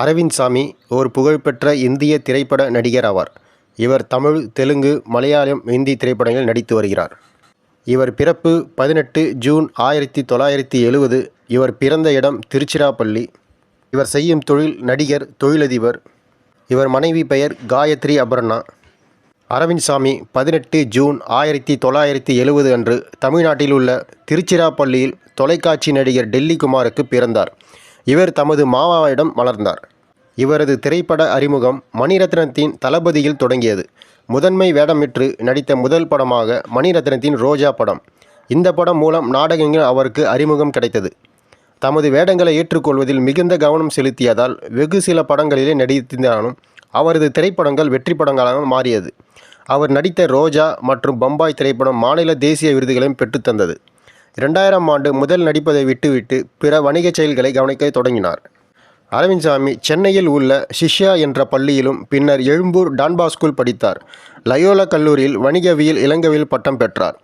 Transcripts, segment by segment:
அரவிந்த் சாமி ஒரு புகழ்பெற்ற இந்திய திரைப்பட நடிகர் ஆவார். இவர் தமிழ், தெலுங்கு, மலையாளம், இந்தி திரைப்படங்களில் நடித்து வருகிறார். இவர் பிறப்பு 18 ஜூன் 1970. இவர் பிறந்த இடம் திருச்சிராப்பள்ளி. இவர் செய்யும் தொழில் நடிகர், தொழிலதிபர். இவர் மனைவி பெயர் காயத்ரி அபர்ணா. அரவிந்த் சாமி 18 ஜூன் 1970 அன்று தமிழ்நாட்டில் உள்ள திருச்சிராப்பள்ளியில் தொலைக்காட்சி நடிகர் டெல்லி குமாருக்கு பிறந்தார். இவர் தமது மாமாவிடம் வளர்ந்தார். இவரது திரைப்பட அறிமுகம் மணிரத்னத்தின் தளபதியில் தொடங்கியது. முதன்மை வேடமிட்டு நடித்த முதல் படமாக மணிரத்னத்தின் ரோஜா படம். இந்த படம் மூலம் நாடகங்கள் அவருக்கு அறிமுகம் கிடைத்தது. தமது வேடங்களை ஏற்றுக்கொள்வதில் மிகுந்த கவனம் செலுத்தியதால் வெகு சில படங்களிலே நடித்திருந்தாலும் அவரது திரைப்படங்கள் வெற்றி படங்களாக மாறியது. அவர் நடித்த ரோஜா மற்றும் பம்பாய் திரைப்படம் மாநில தேசிய விருதுகளையும் பெற்றுத்தந்தது. 2000 ஆண்டு முதல் நடிப்பதை விட்டுவிட்டு பிற வணிக செயல்களை கவனிக்க தொடங்கினார். அரவிந்த் சாமி சென்னையில் உள்ள சிஷ்யா என்ற பள்ளியிலும் பின்னர் எழும்பூர் டான்பாஸ்கோவில் படித்தார். லயோலா கல்லூரியில் வணிகவியல் இளங்கவியல் பட்டம் பெற்றார்.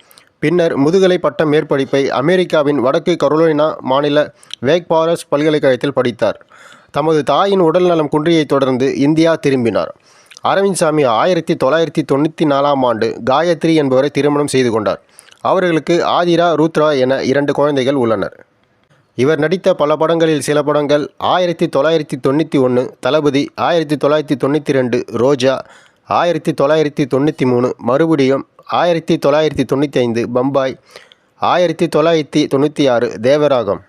பின்னர் முதுகலை பட்ட மேற்படிப்பை அமெரிக்காவின் வடக்கு கரோலினா மாநில வேக் ஃபாரஸ்ட் பல்கலைக்கழகத்தில் படித்தார். தமது தாயின் உடல்நலம் குன்றியைத் தொடர்ந்து இந்தியா திரும்பினார். அரவிந்த் சாமி 1994 ஆண்டு காயத்ரி என்பவரை திருமணம் செய்து கொண்டார். அவர்களுக்கு ஆதிரா, ருத்ரா என 2 குழந்தைகள் உள்ளனர். இவர் நடித்த பல படங்களில் சில படங்கள் 1991 தளபதி, 1992 ரோஜா, 1993 மறுபடியும், 1995 பம்பாய், 1996 தேவராகம்.